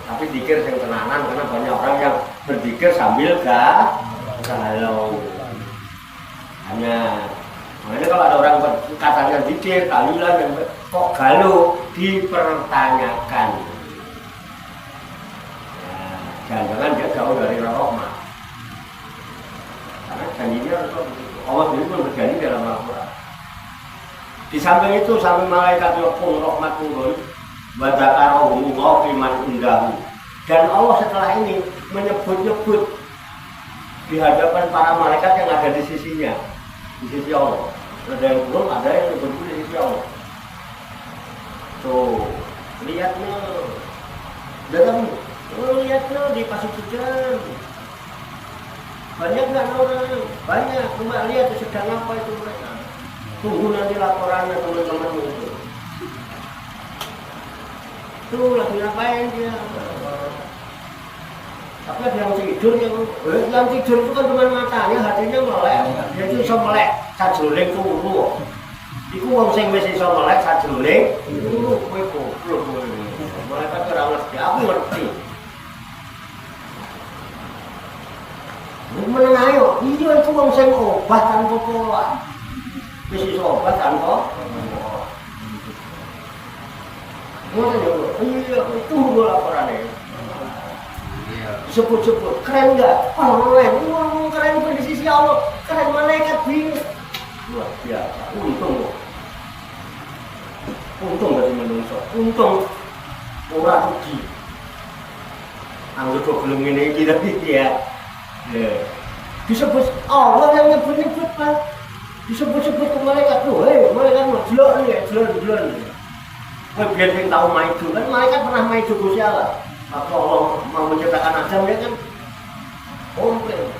Tapi zikir yang tenangan, karena banyak orang yang berzikir sambil galau. Makanya kalau ada orang katanya zikir, tahlilan, dan kok galau, dipertanyakan. Jangan-jangan dia jauh dari rahmat. Karena janjinya Allah sendiri pun berjanji dalam Al-Quran. Di samping itu, sampai malaikat ngepung rahmat turun, wa dzakarahumullahu fiman indahu. Dan Allah setelah ini menyebut-nyebut di hadapan para malaikat yang ada di sisinya, di sisi Allah. Ada yang belum, ada yang nyebut di sisi Allah. Tuh, lihatnya, dalam, lihatnya di Pasundan. Banyak nggak orang? Banyak, cuma lihat sedang apa itu mereka. Tunggu nanti laporannya teman-teman itu. itu lagi ngapain dia. Tapi ada yang tidur, yang tidur itu kan cuma matanya, hatinya melek. Dia itu bisa melek sajroning turu. Iku wong sing wis iso melek sajroning turu kowe goblok kowe. Malaikat ora ngerti, aku ngerti. Meneng ayo, iya itu wong sing obat tanpa pola. Wis iso obat tanpa pola. Ngono yo. Iya, itu laporane. Sebut-sebut keren nggak? Orang keren itu di sisi Allah, keren malaikat bingung. Luar biasa, untung dari manusia, untung orang rugi. Anggap kok belum ini kita ya. Disebut Allah yang nyebut-nyebut lah, disebut-sebut ke malaikat tuh, malaikat mah jelon. Biar yang tahu maidu kan, malaikat pernah maidu Gusti Allah. Waktu Allah mau menciptakan Adam ya kan komplain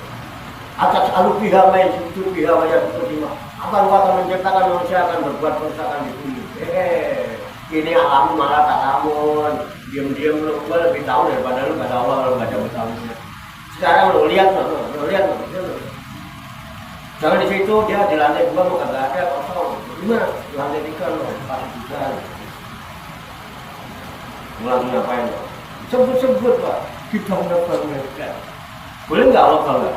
atas alubiha main itu biha wajah itu akan akan menciptakan manusia akan berbuat kerusakan di bumi. Ini alam malah tak lamun diam-diam lu lebih tahu daripada lu kata Allah lu baca betahunnya. Sekarang lu lihat jangan di situ dia di lantai 2 mau kagak ada kosong. Gimana? Di lantai 3 lu pasti juga. Mulai ngapain lo? Sebut-sebut Pak, dibangga-banggakan. Boleh nggak Allah bangga?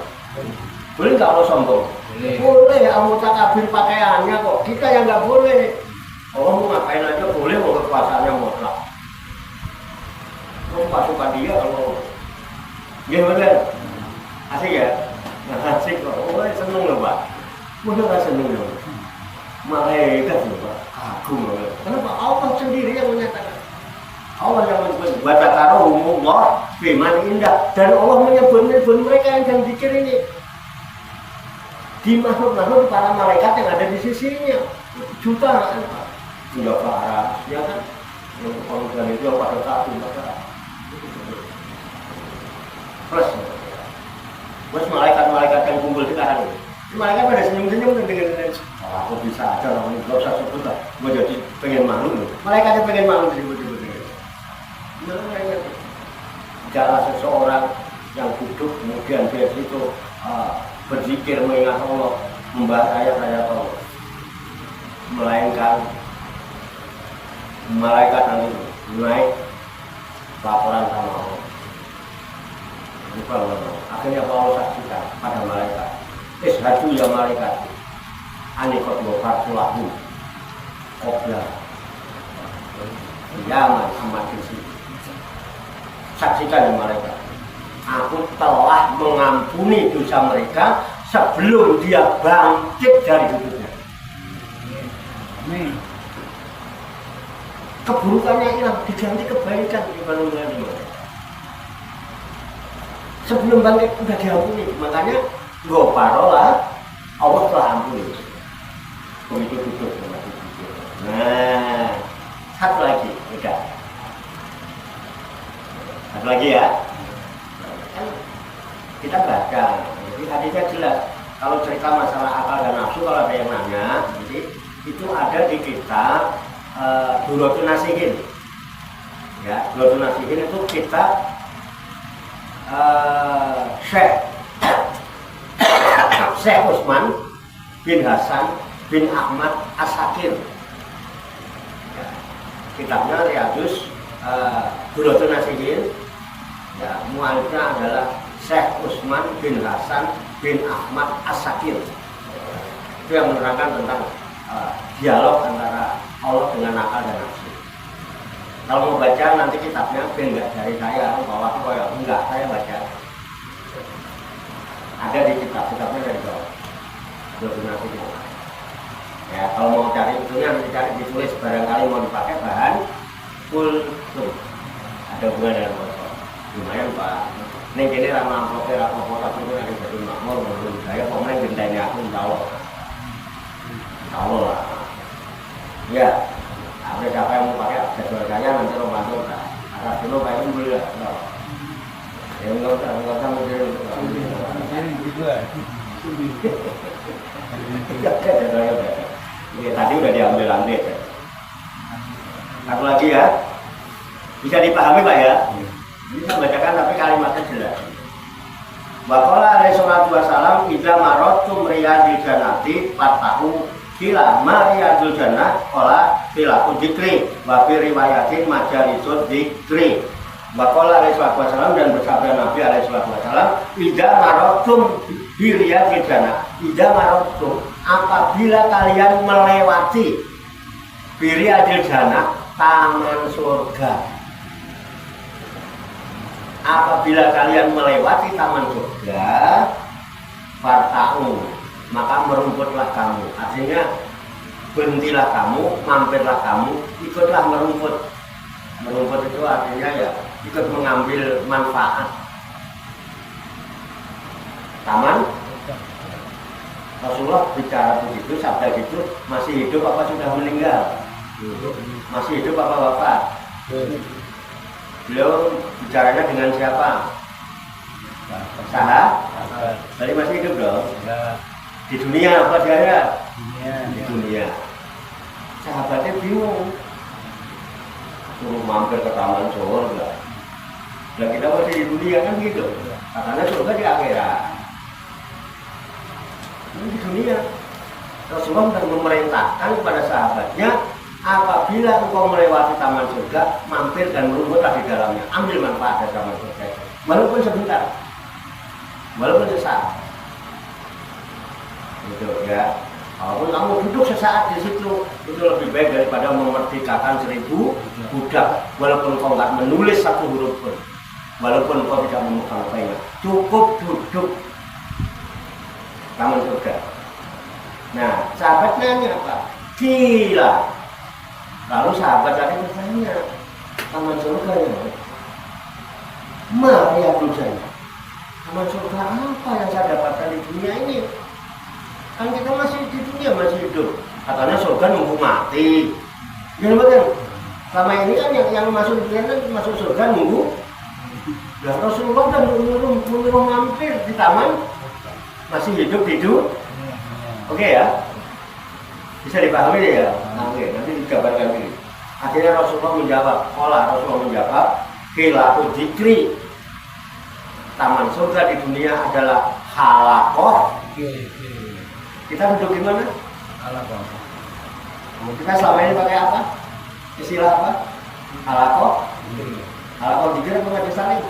Boleh nggak Allah sombong? Boleh, Allah takabir pakaiannya kok. Kita yang nggak boleh. Allah mau ngapain aja boleh, mau kekuasaannya mutlak. Mau pasukan dia kalau gimana? Asik ya? Asik kok. Oh, seneng loh Pak. Masa nggak seneng loh? Malaikat loh Pak, kagum loh. Kenapa? Allah sendiri yang menyatakan. Allah yang menyebut Allah firman indah dan Allah menyebut mereka yang zikir ini di makhluk-makhluk para malaikat yang ada di sisinya jutaan sudah parah ya kan kalau dari itu pada satu plus malaikat yang kumpul sekarang malaikat pada senyum-senyum dan dengan aku bisa aja orang ini gak usah sebut lah gue jadi pengen malu loh malaikatnya pengen malu disebut-sebut. Jalan seseorang yang duduk kemudian dia itu berzikir mengingat Allah, membahas ayat-ayat Allah, melainkan malaikat nanti naik laporan sama Allah. Akhirnya Allah saksikan pada malaikat. Ishadu ya malaikat, anikot wafartulahu, qobla, yaman amat disini. Saksikan ya mereka, aku telah mengampuni dosa mereka sebelum dia bangkit dari hidupnya. Keburukannya hilang, diganti kebaikan di manusia. Sebelum bangkit sudah diampuni, makanya parola Allah telah ampuni. Begitu duduk. Nah, satu lagi, udah. Satu lagi ya, kan kita baca, jadi hadisnya jelas. Kalau cerita masalah akal dan nafsu, kalau ada yang nanya, jadi itu ada di kitab Duratun Nasihin. Ya, Duratun Nasihin itu kitab Syekh Utsman bin Hasan bin Ahmad As-Sakir. Ya, kitabnya Riyadus Duratun Nasihin. Ya, mualifnya adalah Syekh Utsman bin Hasan bin Ahmad As-Sakir. Itu yang menerangkan tentang dialog antara Allah dengan akal dan nafsu. Kalau mau baca nanti kitabnya enggak dari saya, bahwa aku enggak, saya baca. Ada di kitabnya dari bawah. Donasi. Ya, kalau mau cari itunya nanti cari ditulis barangkali mau dipakai bahan kultum. Ada hubungan dengan motor. Lumayan Pak. Ini kini ramah amplopnya tapi itu nanti jadi makmur menurut saya komen gentengnya aku insya Allah lah. Ya, apa siapa yang mau pakai jadwal saya nanti Ramadan lah. Arah dulu kayak ini boleh lah. Ya enggak usah mikirin. Tadi udah diambil lantai. Satu lagi ya. Bisa dipahami Pak ya? Bisa bacakan tapi kalimatnya jelas. Waqala alaihi salatu wassalam idza maradtum riyadil jannati fatahu kila mariyadul jannah qala filaku dzikri wa fi riwayatin majalisud dzikri. Waqala alaihi salatu wassalam dan bersabda Nabi alaihi salatu wassalam idza maradtum bi riyadil jannah idza maradtum apabila kalian melewati bi riyadil jannah taman surga. Apabila kalian melewati taman surga, farta'u, maka merumputlah kamu. Artinya berhentilah kamu, mampirlah kamu, ikutlah merumput. Merumput itu artinya ya ikut mengambil manfaat. Taman Rasulullah bicara begitu, sabda gitu, masih hidup apa sudah meninggal? Masih hidup apa wafat? Beliau bicaranya dengan siapa? Sahabat. Tadi masih hidup dong? Di dunia apa dia? Di dunia. Sahabatnya bingung. Suruh mampir ke taman surga. Dan kita masih di dunia kan gitu. Katanya surga di akhirat. Ini di dunia. Rasulullah sudah memerintahkan kepada sahabatnya, apabila engkau melewati taman surga, mampir dan merumputlah di dalamnya, ambil manfaat dari taman surga, walaupun sebentar, walaupun sesaat, gitu ya. Walaupun kamu duduk sesaat di situ, itu lebih baik daripada memerdekakan 1000 budak, walaupun engkau nggak menulis satu huruf pun, walaupun engkau tidak memegang pena, cukup duduk taman surga. Nah, sahabat nanya apa? Gila. Lalu sahabat tadi bertanya, taman surga ya? Mariyadul jannah. Taman surga apa yang saya dapatkan di dunia ini? Kan kita masih di dunia, masih hidup. Katanya surga nunggu mati. Ya betul. Selama ini kan yang masuk dunia kan masuk surga nunggu. Dan Rasulullah kan menyuruh mampir di taman, masih hidup. Oke ya? Bisa dipahami ya? Oke, nanti digambarkan ini. Akhirnya Rasulullah menjawab, Qilatu dzikri. Taman surga di dunia adalah halaqah. Kita duduk di mana? Halaqah. Kita selama ini pakai apa? Istilah apa? Halaqah. Halaqah dzikir apa majelis saling?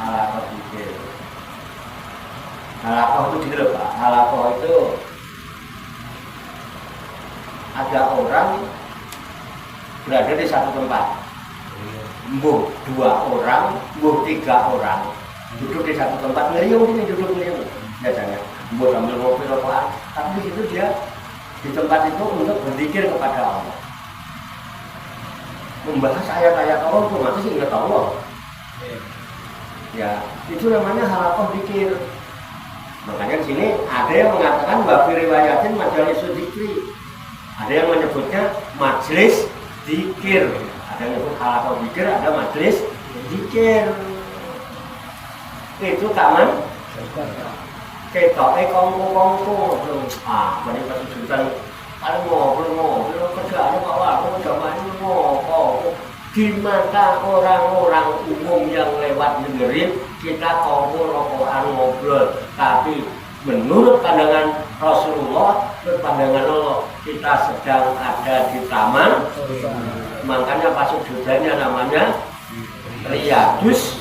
Halaqah dzikir. Halaqah itu gitu loh Pak. Halaqah itu ada orang berada di satu tempat, mbuh 2 orang, mbuh 3 orang duduk di satu tempat, ngeriung ini duduk ngeriung biasanya, mbuh sambil ngopi rokokan, tapi di situ dia di tempat itu untuk berzikir kepada Allah, membahas ayat-ayat Allah, itu masih sih ingat Allah. Ya, itu namanya halaqah dzikir. Makanya di sini ada yang mengatakan wa fi riwayatin majalisud dzikri. Ada yang menyebutnya majelis dzikir. Ada yang menyebut halaqah dzikir, ada majelis dzikir. Itu taman ketoke kongko-kongko. Mari pas jurusan paling ngobrol kerjaannya Pak Wah, jamaah ini ngopo. Gimana orang-orang umum yang lewat dengerin kita rokokan ngobrol, tapi menurut pandangan Rasulullah, menurut pandangan Allah, kita sedang ada di taman. Makanya pasuk judulnya namanya Riyadus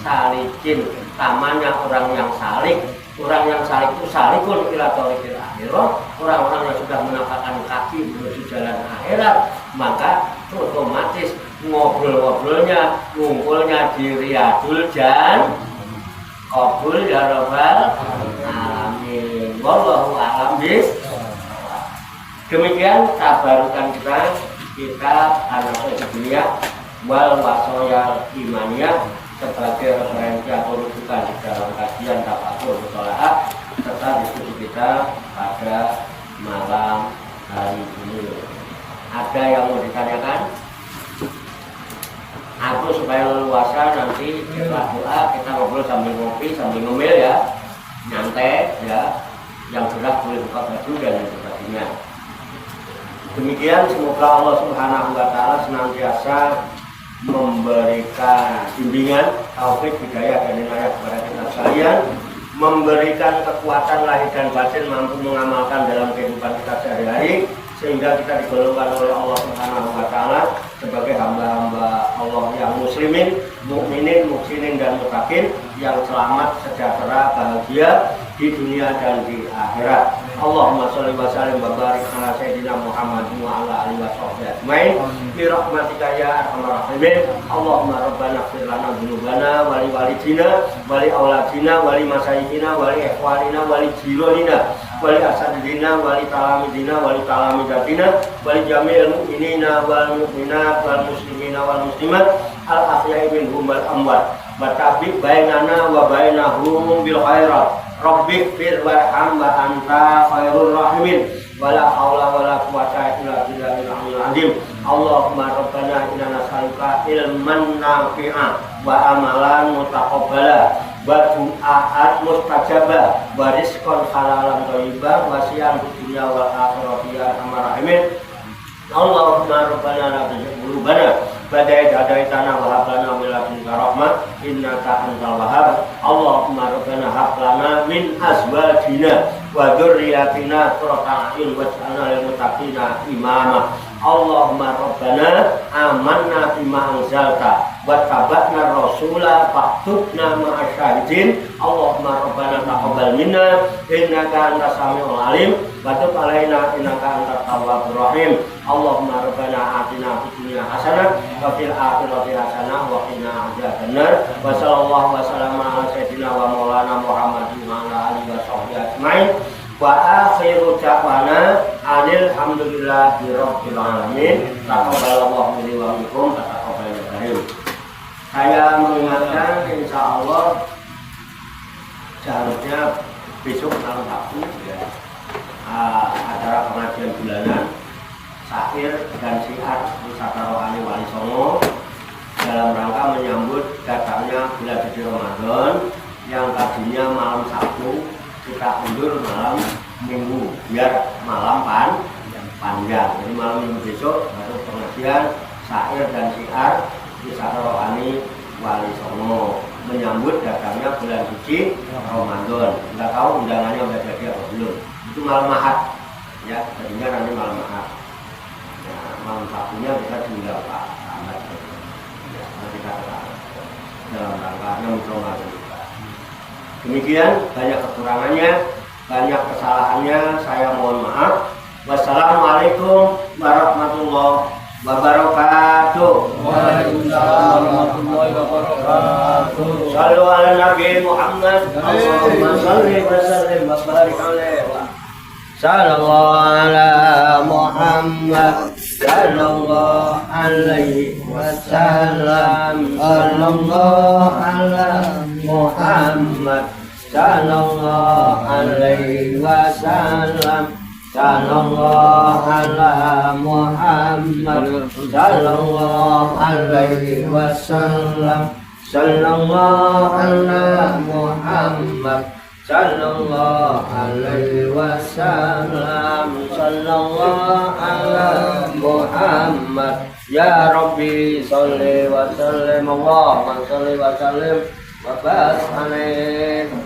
Salikin, tamannya orang yang salik. Orang yang salik itu salikun ila thariqil akhirah, orang-orang yang sudah menapakkan kaki menuju jalan akhirat, maka otomatis ngobrol-ngobrolnya, ngumpulnya di Riyadul Jannah. Qabul ya rabbal alamin. Wallahu a'lam bishawab. Demikian tabarukan kita anak dunia wal wasoyal imaniyah sebagai referensi atau rujukan di dalam kajian tafakur mutolaah serta diskusi kita pada malam hari ini. Ada yang mau ditanyakan? Aku supaya leluasa nanti setelah doa kita ngobrol sambil ngopi sambil ngomel ya, nyantai ya, yang gerak boleh buka baju dan lain sebagainya. Demikian, semoga Allah Subhanahu wa Ta'ala senantiasa memberikan bimbingan, taufik, hidayah dan inayah kepada kita sekalian, memberikan kekuatan lahir dan batin mampu mengamalkan dalam kehidupan kita sehari-hari, sehingga kita digolongkan oleh Allah Subhanahu wa taala sebagai hamba-hamba Allah yang muslimin, mukminin, muhsinin dan muttaqin yang selamat, sejahtera, bahagia di dunia dan di akhirat. Allahumma sholli wa sallim wa barik ala sayyidina Muhammad wa ala alihi wa sahbihi ajmain bi rahmatika ya arhamar rahimin. Allahumma rabbana ighfir lana dzunubana wa li walidina wa li auladina wa li masyayikhina wa li ikhwanina wa li jiranina wa li asadidina wa li talamidina wa li talamidatina wa li jami'il mu'minina wal mu'minat wal muslimina wal muslimat al ahya'i minhum wal amwat wa tabiq bainana wa bainahum bil khairat. Rabbik fir warham wa anta khairur rahimin wala haula wala quwwata illa billahil aliyyil azim. Allahumma rabbana inna nas'aluka ilman nafi'a wa amalan mutaqabbala wa du'aan mustajaba wa rizqan halalan thayyiban wa siyan fid dunya wal akhirati ya arhamar rahimin. Allahumma rabbana la tuzigh qulubana ba'da idh hadaytana wa hab lana min ladunka rahmah innaka antal wahhab. Allahumma rabbana hab lana min azwajina wa dzurriyyatina qurrata a'yun waj'alna lil muttaqina imama. Allahumma rabbana amanna bima anzalta wa tabatna rasula faktubna ma'asy syahidin. Allahumma rabbana taqabbal minna innaka antas samiul alim wa tub alaina innaka antat tawwabur rahim. Allahumma rabbana atina fid dunya hasanah wa fil akhirati hasanah wa qina adzabannar. Wa sallallahu wa sallama ala sayyidina wa maulana Muhammadin wa ala alihi wa sahbihi ajmain. Wa akhiru da'wana alhamdulillahi rabbil alamin. Taqabbalallahu minni wa minkum taqabbal karim. Saya mengingatkan insyaallah seharusnya besok tanggal 1 ya, acara pengajian bulanan syair dan syiar wisata rohani Wali Songo dalam rangka menyambut datangnya bulan suci Ramadan yang tadinya malam Sabtu kita undur malam Minggu biar malam panjang. Jadi malam Minggu besok baru pengajian syair dan syiar wisata rohani Wali Songo menyambut datangnya bulan suci Ramadan. Nggak tahu undangannya udah jadi atau belum. Itu malam Ahad ya, tadinya nanti malam Ahad. Nah, malam Sabtunya kita tinggal Pak Ahmad ya, nanti kita dalam rangka Ramadan. Demikian, banyak kekurangannya, banyak kesalahannya, saya mohon maaf. Wassalamualaikum warahmatullahi wabarakatuh. Waalaikumsalam warahmatullahi wabarakatuh. Shallu ala Nabi Muhammad. Allahumma shalli wa sallim wa barik alaihi. Sallallahu ala Muhammad. Sallallahu alaihi wasallam. Sallallahu ala Muhammad. Sallallahu alaihi wasallam. Sallallahu ala Muhammad. Sallallahu alaihi wasallam. Sallallahu ala Muhammad. Sallallahu alaihi wasallam. Sallallahu ala Muhammad. Ya Rabbi sholli wa sallim. Allahumma sholli wa sallim wa barik alaihi.